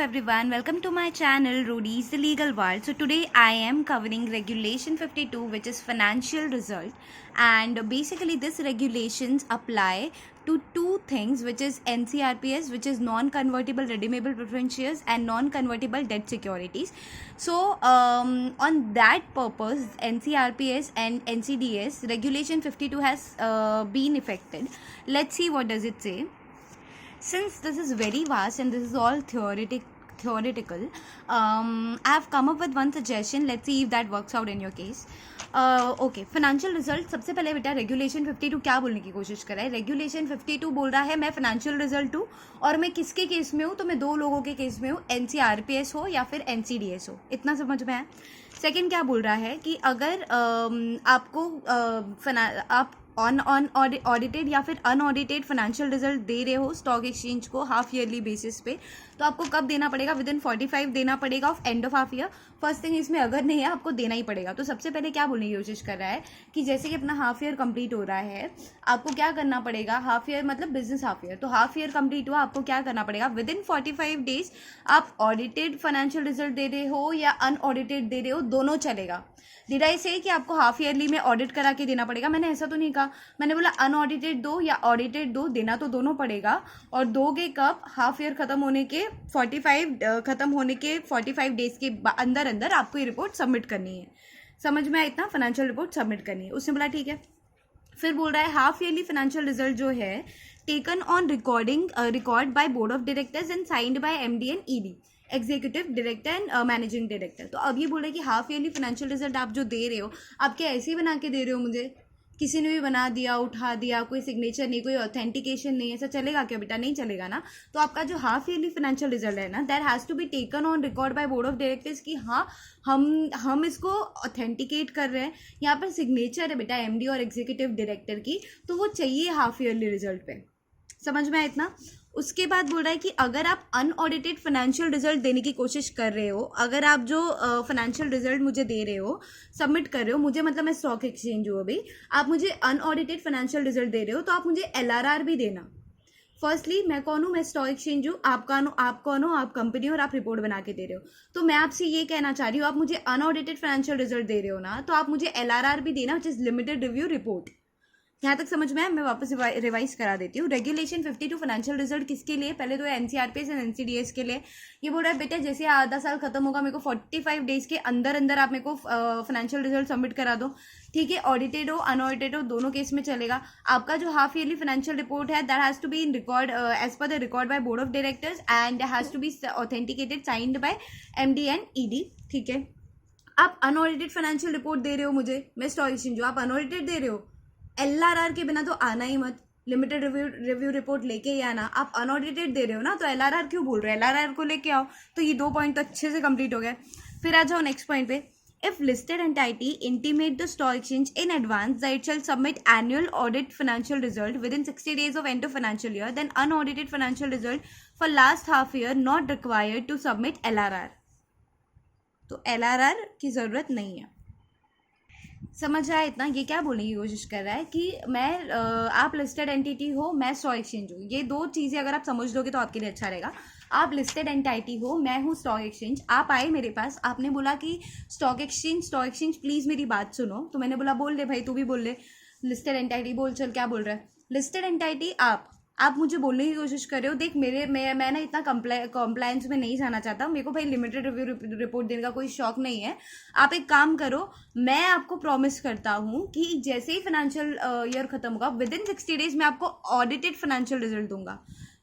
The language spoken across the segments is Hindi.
everyone, welcome to my channel Rudy's The Legal World. So today I am covering Regulation 52, which is financial result, and basically this regulations apply to two things, which is NCRPS, which is non-convertible redeemable preference shares, and non-convertible debt securities. So on that purpose, NCRPS and NCDS Regulation 52 has been effected. Let's see what does it say. Since this is very vast and this is all theoretical, I have come up with one suggestion. Let's see if that works out in your case. Okay, financial result. सबसे पहले बेटा रेगुलेशन 52 क्या बोलने की कोशिश कर रहा है. रेगुलेशन 52 बोल रहा है मैं फाइनेंशियल रिजल्ट हूँ, और मैं किसके केस में हूँ, तो मैं दो लोगों के केस में हूँ, NCRPS हो या फिर NCDS हो. इतना समझ में है. सेकेंड क्या बोल रहा है कि अगर आपको आप ऑडिटेड या फिर अनऑडिटेड फाइनेंशियल रिजल्ट दे रहे हो स्टॉक एक्सचेंज को हाफ ईयरली बेसिस पे, तो आपको कब देना पड़ेगा. विद इन 45 देना पड़ेगा of end of half year. First thing, इसमें अगर नहीं है आपको देना ही पड़ेगा. तो सबसे पहले क्या बोलने की कोशिश कर रहा है कि जैसे कि अपना हाफ ईयर कंप्लीट हो रहा है, आपको क्या करना पड़ेगा. हाफ ईयर मतलब बिजनेस हाफ ईयर, तो हाफ ईयर कंप्लीट हुआ, आपको क्या करना पड़ेगा. विद इन 45 डेज आप ऑडिटेड फाइनेंशियल रिजल्ट दे रहे हो या अनऑडिटेड दे रहे हो, दोनों चलेगा. डिड आई से कि आपको हाफ ईयरली में ऑडिट करा के देना पड़ेगा. मैंने ऐसा तो नहीं कहा. मैंने बोला अनऑडिटेड दो या ऑडिटेड दो, देना तो दोनों पड़ेगा. और दोगे कब. हाफ ईयर खत्म होने के 45 डेज के अंदर अंदर आपको ये रिपोर्ट सबमिट करनी है. समझ में आया इतना. फाइनेंशियल रिपोर्ट सबमिट करनी है. उसने बोला ठीक है. फिर बोल रहा है हाफ ईयरली फाइनेंशियल रिजल्ट जो है taken on record by board of directors and signed by MD and ED, executive director and managing director. तो अब ये बोल रहे हैं कि हाफ ईयरली फाइनेंशियल रिजल्ट आप जो दे रहे हो, आप क्या ऐसे ही बना के दे रहे हो मुझे. किसी ने भी बना दिया, उठा दिया, कोई सिग्नेचर नहीं, कोई ऑथेंटिकेशन नहीं, ऐसा चलेगा क्या बेटा. नहीं चलेगा ना. तो आपका जो हाफ ईयरली फाइनेंशियल रिजल्ट है ना, that has to be taken on record by board of directors कि हाँ हम इसको ऑथेंटिकेट कर रहे हैं. यहाँ पर सिग्नेचर है बेटा MD और एग्जीक्यूटिव डायरेक्टर की, तो वो चाहिए हाफ ईयरली रिजल्ट पे. समझ में आया इतना. उसके बाद बोल रहा है कि अगर आप अनऑडिटेड फाइनेंशियल रिजल्ट देने की कोशिश कर रहे हो, अगर आप जो फाइनेंशियल रिजल्ट मुझे दे रहे हो, सबमिट कर रहे हो मुझे, मतलब मैं स्टॉक एक्सचेंज हूँ अभी, आप मुझे अनऑडिटेड फाइनेंशियल रिजल्ट दे रहे हो, तो आप मुझे LRR भी देना. फर्स्टली मैं कौन हूँ, मैं स्टॉक एक्सचेंज हूँ. आप कौन हो, आप कंपनी हो और आप रिपोर्ट बना के दे रहे हो. तो मैं आपसे ये कहना चाह रही हूँ, आप मुझे अनऑडिटेड फाइनेंशियल रिजल्ट दे रहे हो ना, तो आप मुझे LRR भी देना, which is limited review report. यहाँ तक समझ में है. मैं वापस रिवाइज करा देती हूँ. रेगुलेशन 52 फाइनेंशियल रिजल्ट किसके लिए. पहले तो NCRPS एंड NCDS के लिए. ये बोल रहा है बेटा जैसे आधा साल खत्म होगा, मेरे को 45 डेज के अंदर अंदर आप मेरे को फाइनेंशियल रिजल्ट सबमिट करा दो. ठीक है, ऑडिटेड हो अनऑडिटेड हो दोनों केस में चलेगा. आपका जो हाफ ईयरली फाइनेंशियल रिपोर्ट है, that has to be in record as per the record by board of directors and has to be authenticated signed by MD and ED. ठीक है. आप अनऑडिटेड फाइनेंशियल रिपोर्ट दे रहे हो मुझे, मैं स्टॉक एक्सचेंज हूँ, आप अनऑडिटेड दे रहे हो. LRR के बिना तो आना ही मत. लिमिटेड रिव्यू रिपोर्ट लेके ही आना. आप अनऑडिटेड दे रहे हो ना, तो LRR क्यों बोल रहे हो. LRR को लेके आओ. तो ये 2 पॉइंट तो अच्छे से कंप्लीट हो गए. फिर आ जाओ नेक्स्ट पॉइंट पे. If listed entity intimate the stock exchange in advance that it shall submit annual audit financial result with in 60 days of end of financial year, then unaudited financial result for last half year not required to submit LRR. तो LRR की जरूरत नहीं है. समझ रहा है इतना. ये क्या बोलने की कोशिश कर रहा है कि मैं आप लिस्टेड एंटिटी हो, मैं स्टॉक एक्सचेंज हूँ. ये दो चीज़ें अगर आप समझ लोगे तो आपके लिए अच्छा रहेगा. आप लिस्टेड एंटिटी हो, मैं हूँ स्टॉक एक्सचेंज. आप आए मेरे पास, आपने बोला कि स्टॉक एक्सचेंज प्लीज़ मेरी बात सुनो. तो मैंने बोला बोल ले भाई, तू भी बोल ले. लिस्टेड एंटिटी बोल, चल क्या बोल रहा है. लिस्टेड एंटिटी आप मुझे बोलने की कोशिश कर रहे हो. देख मैं ना इतना कंप्लायंस में नहीं जाना चाहता. मेरे को भाई लिमिटेड रिव्यू रिपोर्ट देने का कोई शौक नहीं है. आप एक काम करो, मैं आपको प्रॉमिस करता हूँ कि जैसे ही फाइनेंशियल ईयर खत्म होगा, विद इन 60 days मैं आपको ऑडिटेड फाइनेंशियल रिजल्ट दूंगा.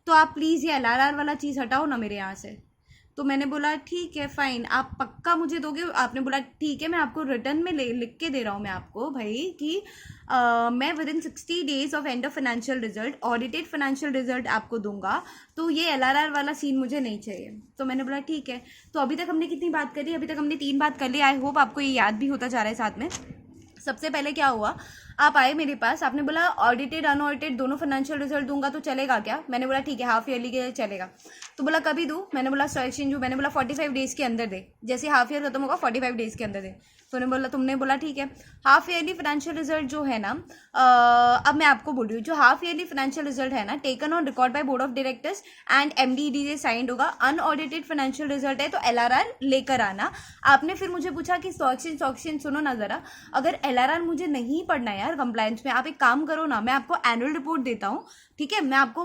तो आप प्लीज़ ये LRR वाला चीज़ हटाओ ना मेरे यहाँ से. तो मैंने बोला ठीक है फाइन, आप पक्का मुझे दोगे. आपने बोला ठीक है, मैं आपको रिटर्न में लिख के दे रहा हूँ मैं आपको भाई कि मैं with in 60 days of end of financial result audited financial result आपको दूंगा. तो ये LRR वाला सीन मुझे नहीं चाहिए. तो मैंने बोला ठीक है. तो अभी तक हमने कितनी बात करी. अभी तक हमने 3 बात कर ली. आई होप आपको ये याद भी होता जा रहा है साथ में. सबसे पहले क्या हुआ, आप आए मेरे पास, आपने बोला ऑडिटेड अनऑडिटेड दोनों फाइनेंशियल रिजल्ट दूंगा तो चलेगा क्या? मैंने बोला ठीक है, हाफ ईयरली के चलेगा। तो बोला कभी दूँ? मैंने बोला स्टॉक एक्सचेंज, मैंने बोला 45 डेज के अंदर दे, जैसे हाफ ईयर खत्म होगा 45 डेज के अंदर दे। तुमने बोला ठीक है। हाफ ईयरली फाइनेंशियल रिजल्ट जो है ना, अब मैं आपको बोल रही हूँ, जो हाफ ईयरली फाइनेंशियल रिजल्ट है ना, taken on record by board of directors and MDD से साइंड होगा। अनऑडिटेड फाइनेंशियल रिजल्ट है तो एलआरआर लेकर आना। आपने फिर मुझे पूछा कि स्टॉक एक्सचेंज, सुनो ना जरा, अगर एलआरआर मुझे नहीं पढ़ना है यार कंप्लायंस में, आप एक काम करो ना, मैं आपको एनुअल रिपोर्ट देता हूँ, ठीक है, मैं आपको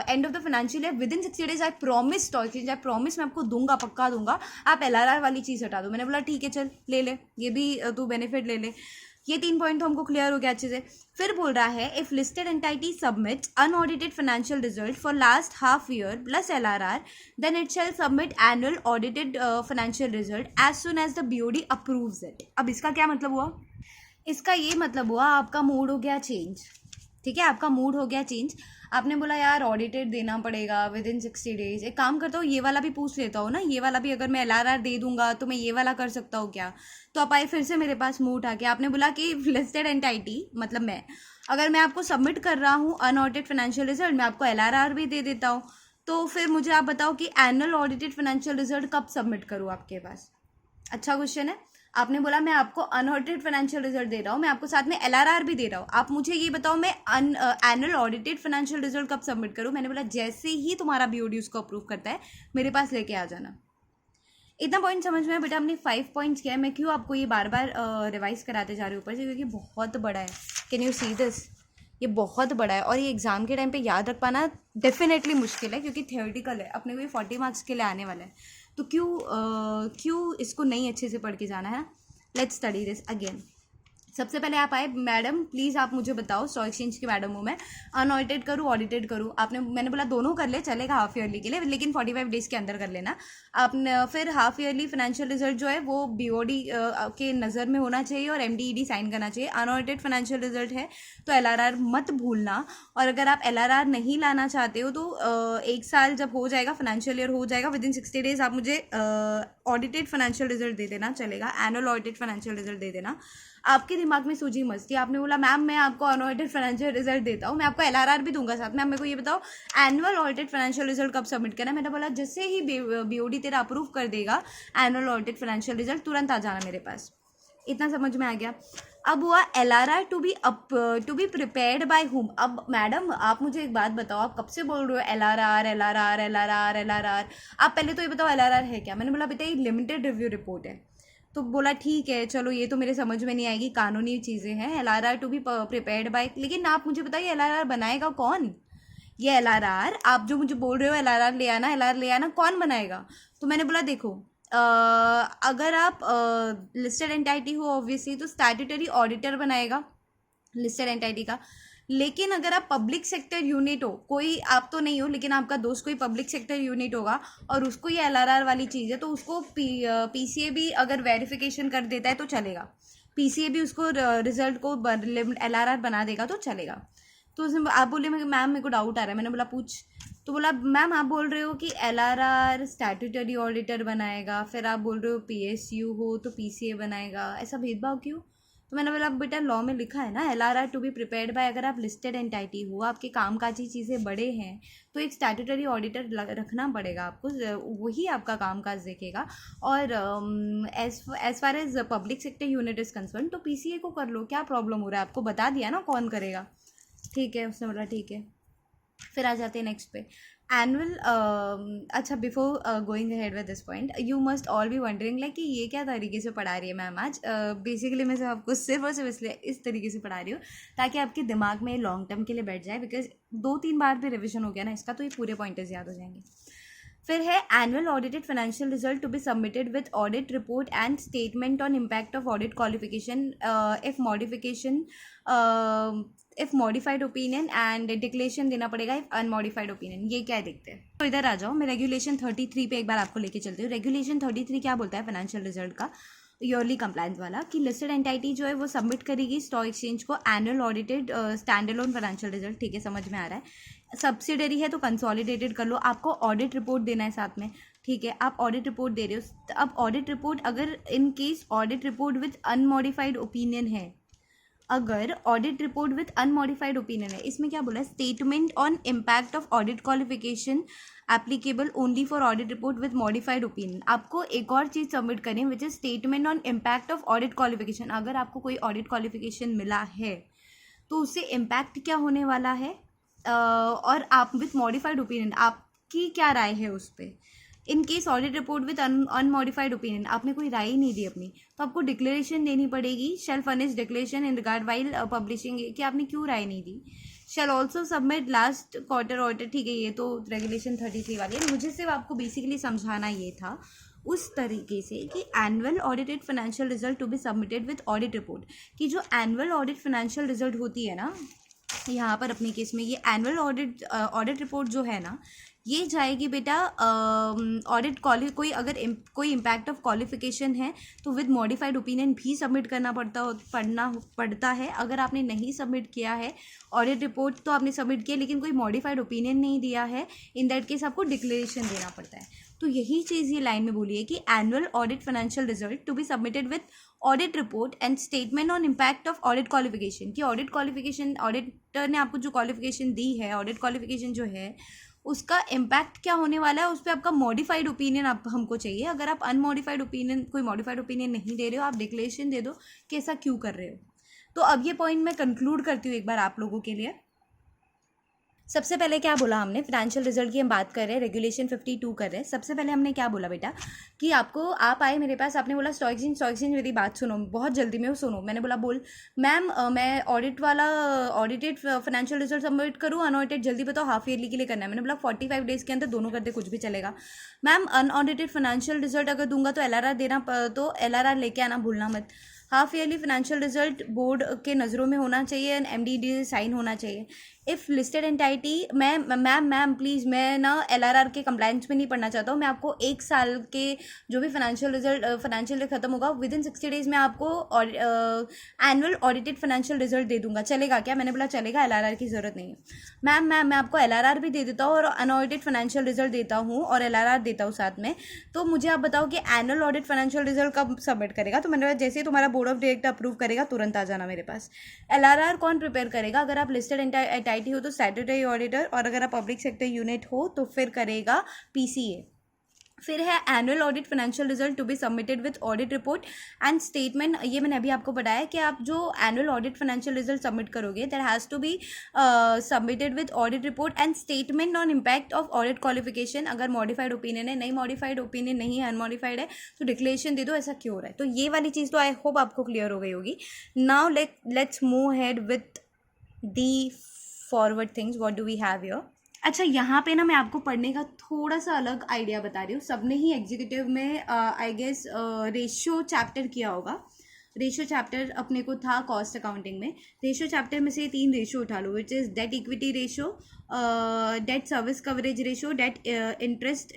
and of the financial year with in 60 days I promise, stock exchange I promise, मैं आपको दूंगा, पक्का दूंगा, आप एलआरआर वाली चीज़ हटा दो। मैंने बोला ठीक है चल ले ले, ये भी तू बेनिफिट ले ले। ये 3 पॉइंट तो हमको क्लियर हो गया अच्छे से। फिर बोल रहा है if listed entity submits unaudited financial result for last half year plus LRR then it shall submit annual audited financial result as soon as the BOD approves it. अब इसका क्या मतलब हुआ? इसका ये मतलब हुआ आपका मूड हो गया चेंज, ठीक है, आपका मूड हो गया चेंज। आपने बोला यार ऑडिटेड देना पड़ेगा विद इन 60 डेज, एक काम करता हूँ ये वाला भी पूछ लेता हूँ ना, ये वाला भी अगर मैं एलआरआर दे दूंगा तो मैं ये वाला कर सकता हूँ क्या? तो आप आए फिर से मेरे पास मुंह उठा के, आपने बोला कि लिस्टेड एंटिटी मतलब मैं, अगर मैं आपको सबमिट कर रहा हूँ अनऑडिटेड फाइनेंशियल रिजल्ट, मैं आपको एलआरआर भी दे देता हूँ, तो फिर मुझे आप बताओ कि एनुअल ऑडिटेड फाइनेंशियल रिजल्ट कब सबमिट करूँ आपके पास? अच्छा क्वेश्चन है। आपने बोला मैं आपको अनऑडिटेड फाइनेंशियल रिजल्ट दे रहा हूँ, मैं आपको साथ में एलआरआर भी दे रहा हूँ, आप मुझे ये बताओ मैं एनुअल ऑडिटेड फाइनेंशियल रिजल्ट कब सबमिट करूँ? मैंने बोला जैसे ही तुम्हारा बीओडी उसको अप्रूव करता है मेरे पास लेके आ जाना। इतना पॉइंट समझ में है बेटा? हमने 5 पॉइंट्स किया है। मैं क्यों आपको ये बार बार रिवाइज कराते जा रही हूँ ऊपर से, क्योंकि बहुत बड़ा है। Can you see this? ये बहुत बड़ा है और ये एग्जाम के टाइम पे याद रख पाना डेफिनेटली मुश्किल है, क्योंकि थियोरिटिकल है, अपने को ये 40 मार्क्स के लिए आने वाला है। तो क्यों इसको नहीं अच्छे से पढ़ के जाना है? Let's study this again. सबसे पहले आप आए, मैडम प्लीज़ आप मुझे बताओ, स्टॉक एक्सचेंज की मैडम हूँ मैं, अनऑडिटेड करूँ ऑडिटेड करूँ? मैंने बोला दोनों कर ले, चलेगा हाफ ईयरली के लिए, लेकिन 45 डेज के अंदर कर लेना। आपने फिर हाफ ईयरली फाइनेंशियल रिजल्ट जो है वो बीओडी के नज़र में होना चाहिए और एमडीईडी साइन करना चाहिए। अनऑडिटेड फाइनेंशियल रिजल्ट है तो एलआरआर मत भूलना, और अगर आप एलआरआर नहीं लाना चाहते हो तो 1 साल जब हो जाएगा, फाइनेंशियल ईयर हो जाएगा, विद इन 60 डेज आप मुझे ऑडिटेड फाइनेंशियल रिजल्ट दे देना, चलेगा, एनुअल ऑडिटेड फाइनेंशियल रिजल्ट दे देना। आपके दिमाग में सूझी मस्ती, आपने बोला मैम मैं आपको अनऑडिटेड फाइनेंशियल रिजल्ट देता हूँ, मैं आपको एलआरआर भी दूंगा साथ में, मेरे को ये बताओ एनुअल ऑडिटेड फाइनेंशियल रिजल्ट कब सबमिट करना है? मैंने बोला जैसे ही बीओडी तेरा अप्रूव कर देगा एनुअल ऑडिटेड फाइनेंशियल रिजल्ट, तुरंत आ जाना मेरे पास। इतना समझ में आ गया? अब हुआ LRR to be prepared by whom. अब मैडम आप मुझे एक बात बताओ, आप कब से बोल रहे हो एलआरआर एलआरआर एलआरआर एलआरआर? आप पहले तो ये बताओ एलआरआर है क्या? मैंने बोला बेटा ये लिमिटेड रिव्यू रिपोर्ट है। तो बोला ठीक है चलो, ये तो मेरे समझ में नहीं आएगी, कानूनी चीज़ें हैं, LRR to be prepared by, लेकिन आप मुझे बताइए एलआरआर बनाएगा कौन? ये एलआरआर आप जो मुझे बोल रहे हो एलआरआर ले आना, कौन बनाएगा? तो मैंने बोला देखो, अगर आप लिस्टेड एंटिटी हो ऑब्वियसली तो स्टैट्यूटरी ऑडिटर बनाएगा लिस्टेड एंटिटी का, लेकिन अगर आप पब्लिक सेक्टर यूनिट हो, कोई आप तो नहीं हो लेकिन आपका दोस्त कोई पब्लिक सेक्टर यूनिट होगा और उसको ये एलआरआर वाली चीज़ है, तो उसको पीसीए भी अगर वेरिफिकेशन कर देता है तो चलेगा, पीसीए भी उसको रिजल्ट को एलआरआर बना देगा तो चलेगा। तो उसने आप बोले मैम मेरे को डाउट आ रहा है। मैंने बोला पूछ। तो बोला मैम आप बोल रहे हो कि एलआरआर स्टैट्यूटरी ऑडिटर बनाएगा, फिर आप बोल रहे हो पीएसयू हो तो पीसीए बनाएगा, ऐसा भेदभाव क्यों? तो मैंने बोला बेटा लॉ में लिखा है ना LRR to be prepared by, अगर आप लिस्टेड एंटिटी हो, आपके कामकाजी चीज़ें बड़े हैं तो एक स्टैट्यूटरी ऑडिटर रखना पड़ेगा आपको, वही आपका कामकाज देखेगा। और as far as public sector unit is concern तो पीसीए को कर लो, क्या प्रॉब्लम हो रहा है? आपको बता दिया ना कौन करेगा, ठीक है। उसने बोला ठीक है। फिर आ जाते हैं नेक्स्ट पे, एनुअल। अच्छा before going ahead with this point, you must all be wondering like कि ये क्या तरीके से पढ़ा रही है मैम आज। बेसिकली मैं आपको सिर्फ और सिर्फ इसलिए इस तरीके से पढ़ा रही हूँ ताकि आपके दिमाग में लॉन्ग टर्म के लिए बैठ जाए, बिकॉज 2-3 बार भी रिविजन हो गया ना इसका तो ये पूरे पॉइंटर्स याद हो जाएंगे। फिर है annual audited financial result to be submitted with audit report and statement on impact of audit qualification if modified opinion and declaration देना पड़ेगा इफ अनमॉडिफाइड ओपिनियन। ये क्या है देखते हैं। तो इधर आ जाओ, मैं रेगुलेशन 33 पे एक बार आपको लेके चलती हूँ। रेगुलेशन 33 क्या बोलता है फाइनेंशियल रिजल्ट का, ईयरली कंप्लायंस वाला, कि लिस्टेड एंटिटी जो है वो सबमिट करेगी स्टॉक एक्सचेंज को annual audited stand alone financial result. ठीक है, समझ में आ रहा है। सब्सिडरी है तो कंसोलिडेटेड कर लो, आपको ऑडिट रिपोर्ट देना है साथ में, ठीक है। आप ऑडिट रिपोर्ट दे रहे हो, अब ऑडिट रिपोर्ट अगर in case audit report with unmodified opinion है, अगर audit report with unmodified opinion है, इसमें क्या बोला है, statement on impact of audit qualification applicable only for audit report with modified opinion. आपको एक और चीज़ सबमिट करें which is statement on impact of audit qualification. अगर आपको कोई ऑडिट क्वालिफिकेशन मिला है तो उससे इम्पैक्ट क्या होने वाला है, और आप विथ मॉडिफाइड ओपिनियन आपकी क्या राय है उस पर। In case audit report with unmodified opinion, आपने कोई राय ही नहीं दी अपनी, तो आपको डिक्लेरेशन देनी पड़ेगी, shall furnish declaration in regard while publishing, कि आपने क्यों राय नहीं दी। Shall also submit last quarter audit. ठीक है, ये तो रेगुलेशन 33 वाली है। मुझे सिर्फ आपको बेसिकली समझाना ये था उस तरीके से कि annual audited financial result to be submitted with audit report, कि जो एनुअल ऑडिट फाइनेंशियल रिजल्ट होती है ना, यहाँ पर अपने केस में ये एनुअल ऑडिट रिपोर्ट जो है ना, ये जाएगी बेटा ऑडिट कोई इम्पैक्ट ऑफ क्वालिफिकेशन है तो विद मॉडिफाइड ओपिनियन भी सबमिट करना पड़ता है। अगर आपने नहीं सबमिट किया है ऑडिट रिपोर्ट, तो आपने सबमिट किया लेकिन कोई मॉडिफाइड ओपिनियन नहीं दिया है, इन दैट केस आपको डिक्लेरेशन देना पड़ता है। तो यही चीज़ ये लाइन में बोली है कि annual audit financial result to be submitted with audit report and statement on impact of audit qualification, कि ऑडिट क्वालिफिकेशन, ऑडिटर ने आपको जो क्वालिफिकेशन दी है, ऑडिट क्वालिफिकेशन जो है उसका इम्पैक्ट क्या होने वाला है, उस पर आपका मॉडिफाइड ओपिनियन आप हमको चाहिए। अगर आप अनमॉडिफाइड ओपिनियन, कोई मॉडिफाइड ओपिनियन नहीं दे रहे हो, आप डिक्लेरेशन दे दो कि ऐसा क्यों कर रहे हो। तो अब ये पॉइंट मैं कंक्लूड करती हूँ एक बार आप लोगों के लिए। सबसे पहले क्या बोला हमने, फाइनेंशियल रिजल्ट की हम बात कर रहे हैं, रेगुलेशन 52 कर रहे हैं। सबसे पहले हमने क्या बोला बेटा कि आप आए मेरे पास, आपने बोला स्टॉक एक्सचेंज मेरी बात सुनो, बहुत जल्दी में सुनो। मैंने बोला बोल मैम, मैं ऑडिटेड फाइनेंशियल रिजल्ट सबमिट करूँ, अनऑडिटेड जल्दी बताओ, हाफ ईयरली के लिए करना है। मैंने बोला 45 डेज़ के अंदर दोनों कर दे, कुछ भी चलेगा। मैम अनऑडिटेड फाइनेंशियल रिजल्ट अगर दूंगा तो LRR देना, तो LRR लेके आना भूलना मत। Half yearly financial result board के नज़रों में होना चाहिए एंड MD साइन होना चाहिए। If listed entity, ma'am please, मैं ना LRR के कंप्लाइंस में नहीं पढ़ना चाहता हूँ। मैं आपको 1 साल के जो भी फाइनेंशियल ख़त्म होगा विदिन 60 डेज़ में आपको एनुअल ऑडिटेड फाइनेंशियल रिजल्ट दे दूंगा, चलेगा क्या? मैंने बोला चलेगा, LRR की ज़रूरत नहीं है। मैम मैं आपको LRR भी दे देता हूँ और अनऑडिटेड फाइनेंशियल रिजल्ट देता हूँ और LRR देता हूँ साथ में, तो मुझे आप बताओ कि एनुअल ऑडिट फाइनेंशियल रिजल्ट कब सबमिट करेगा? तो मैंने बोला जैसे ही तुम्हारा बोर्ड ऑफ डायरेक्टर अप्रूव करेगा तुरंत आ जाना मेरे पास। LRR कौन प्रिपेयर करेगा? अगर आप लिस्टेड एंटाइटी हो तो स्टैट्यूटरी ऑडिटर, और अगर आप पब्लिक सेक्टर यूनिट हो तो फिर करेगा PCA। फिर है annual audit financial result to be submitted with audit report and statement. ये मैंने अभी आपको बताया कि आप जो annual audit financial result submit करोगे that has to be submitted with audit report and statement on impact of audit qualification. अगर मॉडिफाइड ओपिनियन है, नहीं मॉडिफाइड ओपिनियन नहीं है, अनमॉडिफाइड है, तो डिक्लेरेशन दे दो ऐसा क्यों हो रहा है। तो ये वाली चीज़ तो आई होप आपको क्लियर हो गई होगी। Now let's move head with the forward things. What do we have here? अच्छा, यहाँ पे ना मैं आपको पढ़ने का थोड़ा सा अलग आइडिया बता रही हूँ। सबने ही एग्जीक्यूटिव में आई गेस रेशियो चैप्टर किया होगा। रेशियो चैप्टर अपने को था कॉस्ट अकाउंटिंग में। रेशियो चैप्टर में से 3 रेशियो उठा लो, which is debt equity ratio, debt service coverage ratio, debt interest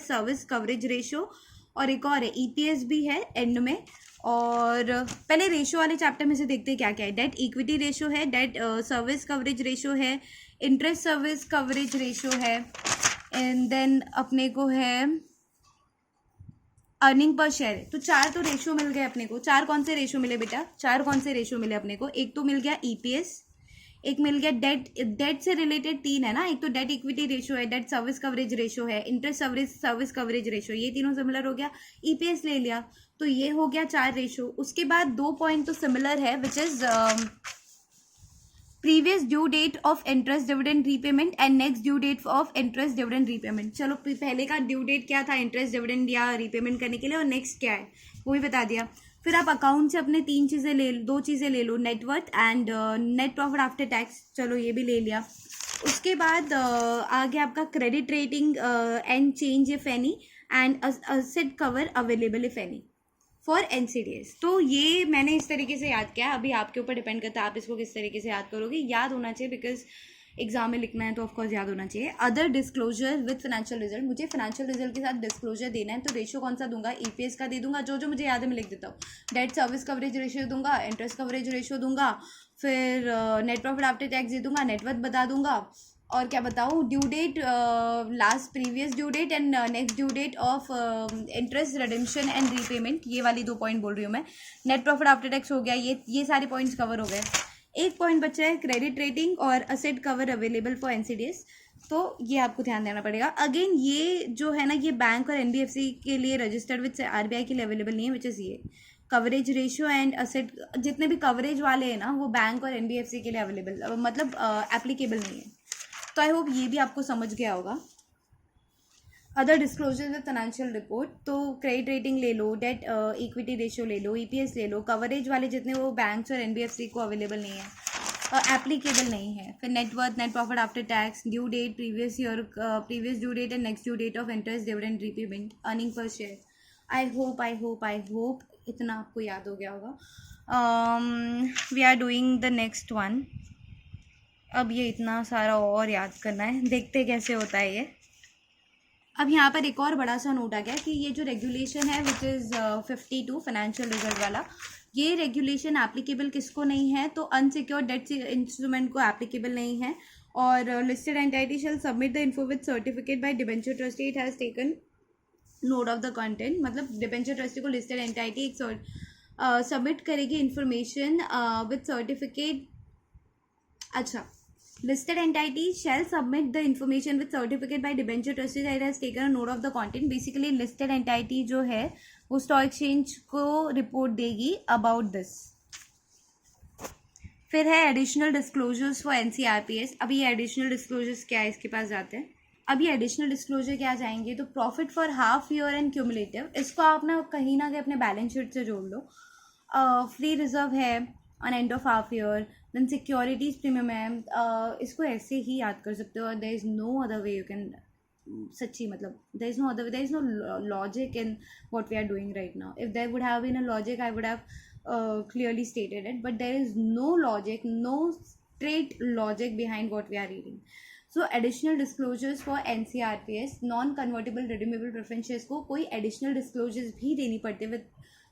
service coverage ratio, और एक और है EPS भी है एंड में। और पहले रेशियो वाले चैप्टर में से देखते हैं क्या क्या है। डेट इक्विटी रेशियो है, डेट सर्विस कवरेज रेशियो है, इंटरेस्ट सर्विस कवरेज रेशियो है, एंड देन अपने को है अर्निंग पर शेयर। तो 4 तो रेशियो मिल गए अपने को। 4 कौन से रेशियो मिले बेटा? 4 कौन से रेशियो मिले अपने को? एक तो मिल गया EPS, एक मिल गया डेट से रिलेटेड 3 है ना, एक तो डेट इक्विटी रेशियो है, डेट सर्विस कवरेज रेशियो है, इंटरेस्ट सर्विस कवरेज रेशियो, ये तीनों सिमिलर हो गया। EPS ले लिया तो ये हो गया 4 रेशियो। उसके बाद 2 पॉइंट तो सिमिलर है, which is previous due date of interest dividend repayment and next due date of interest dividend repayment. चलो पहले का ड्यू डेट क्या था इंटरेस्ट डिविडेंड या रीपेमेंट करने के लिए, और नेक्स्ट क्या है वो भी बता दिया। फिर आप अकाउंट से अपने 2 चीज़ें ले लो, net worth and net profit after tax. चलो ये भी ले लिया। उसके बाद आगे आपका credit rating and change if any, and asset cover available if any for NCDs। तो ये मैंने इस तरीके से याद किया। अभी आपके ऊपर डिपेंड करता है आप इसको किस तरीके से याद करोगे। याद होना चाहिए बिकॉज एग्जाम में लिखना है तो ऑफकोर्स याद होना चाहिए। Other disclosure with financial result, मुझे फाइनेंशियल रिजल्ट के साथ डिस्क्लोजर देना है, तो रेशियो कौन सा दूंगा? EPS का दे दूंगा, जो मुझे याद है मैं लिख देता हूँ। डेट सर्विस कवरेज रेशियो दूंगा, इंटरेस्ट कवरेज रेशियो दूंगा, फिर नेट प्रॉफिट आफ्टर टैक्स दे दूंगा, नेटवर्थ बता दूंगा, और क्या बताऊँ, due date, last previous due date and next due date of interest redemption and repayment, ये वाली 2 पॉइंट बोल रही हूँ मैं। नेट प्रॉफिट आफ्टर टैक्स हो गया, ये सारे पॉइंट्स कवर हो गए। एक पॉइंट बचा है क्रेडिट रेटिंग और asset cover available for NCDS, तो ये आपको ध्यान देना पड़ेगा। अगेन ये जो है ना, ये बैंक और एनबीएफसी के लिए रजिस्टर्ड विद आरबीआई के लिए अवेलेबल नहीं है, विच इज़ ये कवरेज रेशियो एंड असेट, जितने भी कवरेज वाले हैं ना वो बैंक और एनबीएफसी के लिए अवेलेबल, मतलब एप्लीकेबल नहीं है। तो आई होप ये भी आपको समझ गया होगा। Other disclosures with financial report, तो क्रेडिट रेटिंग ले लो, डेट इक्विटी रेशियो ले लो, ईपीएस ले लो, कवरेज वाले जितने वो बैंक्स और एनबीएफसी को अवेलेबल नहीं है, एप्लीकेबल नहीं है। फिर net worth, net profit after tax, due date previous year, previous due date and next due date of interest, dividend, repayment, earning per share. I hope इतना आपको याद हो गया होगा। We are doing the next one. अब ये इतना सारा और याद करना है, देखते कैसे होता है ये। अब यहाँ पर एक और बड़ा सा नोट आ गया कि ये जो रेगुलेशन है विच इज़ 52 फाइनेंशियल रिजल्ट वाला, ये रेगुलेशन एप्लीकेबल किसको नहीं है, तो अनसिक्योर्ड डेट इंस्ट्रूमेंट को एप्लीकेबल नहीं है। और listed entity shall submit the info with certificate by debenture trustee, it has taken note of the content, मतलब डिबेंचर ट्रस्टी को लिस्टेड एंटिटी एक सबमिट करेगी इन्फॉर्मेशन विद सर्टिफिकेट। अच्छा, listed entity shall submit the information with certificate by debenture trustee that has taken a note of the content। Basically listed entity जो है वो स्टॉक एक्सचेंज को रिपोर्ट देगी अबाउट दिस। फिर है एडिशनल डिस्क्लोजर्स फॉर एनसीआरपीएस। अभी ये एडिशनल डिस्क्लोजर्स क्या है, इसके पास जाते हैं। अभी एडिशनल डिस्क्लोजर क्या जाएंगे, तो profit for half year and cumulative, इसको आप ना कहीं अपने बैलेंस शीट से जोड़ लो। फ्री रिजर्व है on end of half year, then securities premium है, इसको ऐसे ही याद कर सकते हो। और there is no other way you can, सच्ची मतलब there is no other way, there is no logic in what we are doing right now. If there would have been a logic I would have clearly stated it, but there is no logic, no straight logic behind what we are reading. So additional disclosures for NCRPS, non convertible redeemable preference shares को कोई additional disclosures भी देनी पड़ते with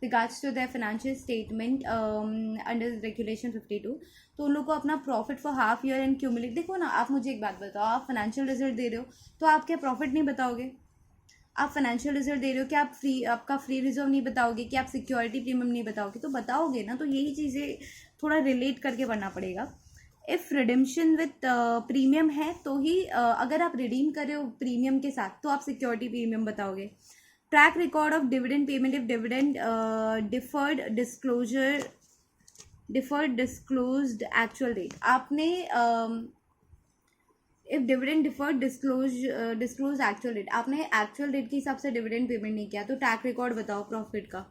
regards to their financial statement under regulation 52। तो उन लोग को अपना profit for half year and cumulate, देखो ना, आप मुझे एक बात बताओ, आप फाइनेंशियल रिजल्ट दे रहे हो तो आप क्या प्रॉफिट नहीं बताओगे? आप फाइनेंशियल रिजल्ट दे रहे हो कि आपका फ्री रिजर्व नहीं बताओगे, कि आप सिक्योरिटी प्रीमियम नहीं बताओगे? तो बताओगे ना, तो यही चीज़ें थोड़ा रिलेट करके पढ़ना पड़ेगा। इफ़ रिडेम्पशन विथ प्रीमियम है तो ही अगर आप रिडीम कर रहे हो प्रीमियम के साथ तो आप सिक्योरिटी प्रीमियम बताओगे। Track record of dividend payment, if dividend deferred disclosed actual date, आपने if dividend deferred disclose actual date, आपने एक्चुअल डेट के हिसाब से डिविडेंड पेमेंट नहीं किया, तो ट्रैक रिकॉर्ड बताओ प्रॉफिट का,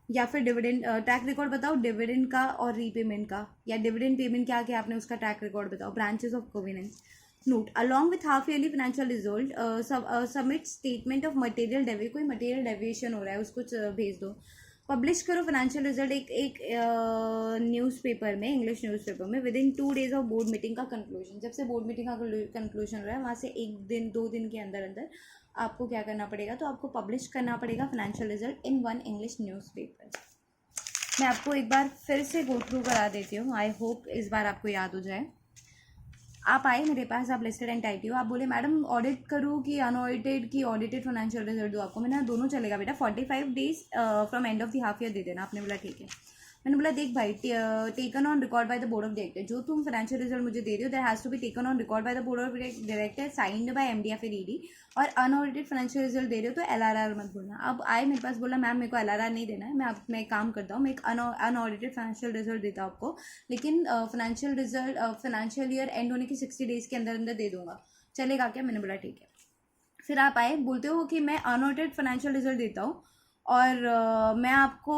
या फिर डिविडेंड ट्रैक रिकॉर्ड बताओ डिविडेंड का और रीपेमेंट का, या डिविडेंड पेमेंट क्या किया आपने उसका ट्रैक रिकॉर्ड बताओ। Branches of covenants note along with half yearly financial result, submit statement of material deviation, कोई मटेरियल डेविएशन हो रहा है उसको भेज दो। पब्लिश करो फाइनेंशियल रिजल्ट एक न्यूज़पेपर में, इंग्लिश न्यूज़पेपर में, within 2 days of board meeting का कंक्लूजन। जब से बोर्ड मीटिंग का कंक्लूजन हो रहा है वहाँ से 1 दिन 2 दिन के अंदर अंदर आपको क्या करना पड़ेगा, तो आपको पब्लिश करना पड़ेगा financial result in 1 English newspaper. मैं आपको एक बार फिर से गो थ्रू करा देती हूँ, आई होप इस बार आपको याद हो जाए। आप आए मेरे पास, आप लिस्टेड एंटिटी हो, आप बोले मैडम ऑडिट करूँ कि अनऑडिटेड की ऑडिटेड फाइनेंशियल रिजल्ट दूँ आपको। मैंने दोनों चलेगा बेटा, 45 days from end of the half year दे देना। आपने बोला ठीक है। मैंने बोला देख भाई, taken on record by the board of director, जो तुम फाइनेंशियल रिजल्ट मुझे दे रहे हो that has to be taken on record by the board of director, signed by MD या फिर ईडी। और अनऑडिटेड फाइनेंशियल रिजल्ट दे रहे हो तो एलआरआर मत बोलना। अब आए मेरे पास, बोला मैम मेरे को एलआरआर नहीं देना है, मैं एक काम करता हूँ, मैं एक अनऑडिटेड फाइनेंशियल रिजल्ट देता हूँ आपको, लेकिन financial result financial year and होने की 60 days के अंदर अंदर दे दूंगा, चलेगा क्या? मैंने बोला ठीक है। फिर आप आए, बोलते हो कि मैं अनऑडिटेड फाइनेंशियल रिजल्ट देता हूँ और मैं आपको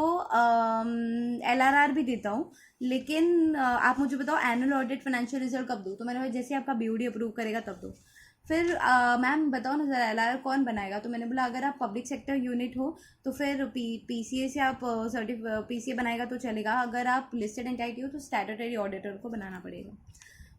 एलआरआर भी देता हूँ, लेकिन आप मुझे बताओ एनुअल ऑडिट फाइनेंशियल रिजल्ट कब दूँ? तो मैंने बोला जैसे आपका बीओडी अप्रूव करेगा तब दो। फिर मैम बताओ ना ज़रा एलआरआर कौन बनाएगा? तो मैंने बोला अगर आप पब्लिक सेक्टर यूनिट हो तो फिर पीसीए से आप पीसीए बनाएगा तो चलेगा, अगर आप लिस्टेड एंटिटी हो तो स्टैट्यूटरी ऑडिटर को बनाना पड़ेगा।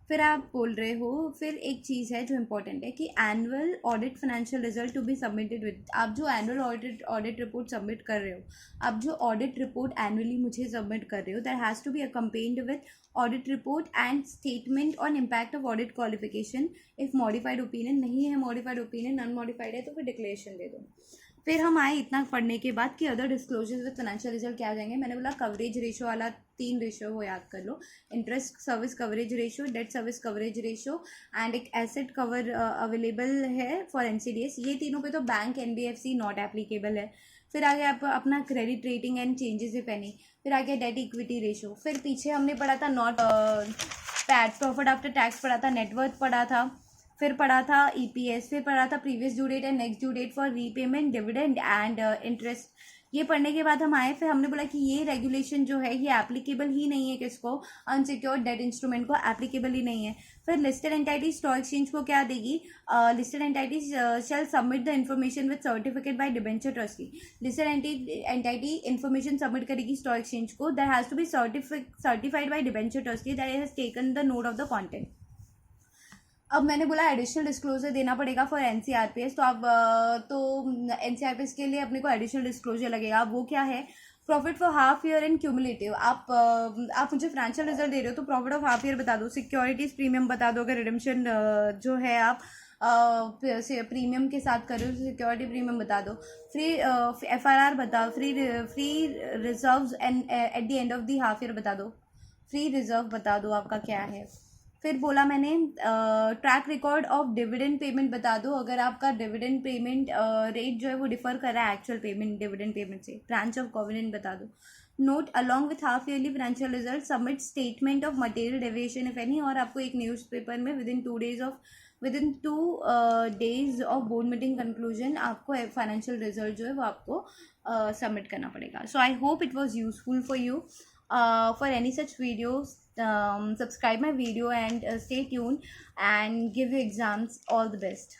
फिर आप बोल रहे हो, फिर एक चीज़ है जो इम्पोर्टेंट है कि annual audit financial result to be submitted with, आप जो एनुअल ऑडिट रिपोर्ट सबमिट कर रहे हो, आप जो ऑडिट रिपोर्ट एनुअली मुझे सबमिट कर रहे हो, that has to be accompanied with audit report and statement on impact of audit qualification if modified opinion. नहीं है मॉडिफाइड ओपिनियन, अनमॉडिफाइड है तो फिर डिक्लेरेशन दे दो। फिर हम आए इतना पढ़ने के बाद कि other disclosures with financial result क्या आ जाएंगे। मैंने बोला कवरेज रेशो वाला 3 रेशो हो, याद कर लो, interest service coverage ratio, debt service coverage ratio and एक एसेट कवर अवेलेबल है फॉर एनसीडीएस। ये तीनों पे तो बैंक एनबीएफसी नॉट एप्लीकेबल है। फिर आगे आप अपना credit rating and changes if any. फिर आगे डेट इक्विटी रेशो। फिर पीछे हमने पढ़ा था not PAT profit after tax पढ़ा था, नेटवर्थ पढ़ा था, फिर पढ़ा था ईपीएस, फिर पढ़ा था previous due date and next due date for repayment, dividend and interest. ये पढ़ने के बाद हम आए, फिर हमने बोला कि ये रेगुलेशन जो है ये एप्लीकेबल ही नहीं है, किसको, अनसिक्योर्ड डेट इंस्ट्रूमेंट को एप्लीकेबल ही नहीं है। फिर लिस्टेड एंटाइटी स्टॉक एक्सचेंज को क्या देगी, listed entity shall submit the information with certificate by debenture trustee. Listed entity information submit करेगी स्टॉक एक्सचेंज को, that has to be certified by debenture trustee that has taken the note of the content. अब मैंने बोला एडिशनल डिस्क्लोजर देना पड़ेगा फॉर एनसीआरपीएस, तो अब तो एनसीआरपीएस के लिए अपने को एडिशनल डिस्क्लोजर लगेगा। वो क्या है, profit for half year and cumulative. आप मुझे फाइनेंशियल रिजल्ट दे रहे हो तो प्रॉफिट ऑफ हाफ ईयर बता दो, सिक्योरिटीज प्रीमियम बता दो, अगर रिडम्पशन जो है आप प्रीमियम के साथ कर रहे हो सिक्योरिटी प्रीमियम बता दो, फ्री एफआरआर बताओ, free reserves and at the end of the half year बता दो, फ्री रिजर्व बता दो आपका क्या है। फिर बोला मैंने track record of dividend payment बता दो, अगर आपका डिविडेंड पेमेंट रेट जो है वो डिफर कर रहा है एक्चुअल पेमेंट डिविडेंड पेमेंट से, ब्रांच ऑफ कॉवेनेंट बता दो। Note along with half yearly financial result submit statement of material deviation if any, और आपको एक न्यूज़पेपर में within 2 days of board meeting conclusion आपको फाइनेंशियल रिजल्ट जो है वो आपको सबमिट करना पड़ेगा। So I hope it was useful for you. For any such videos, subscribe my video and stay tuned and give your exams all the best.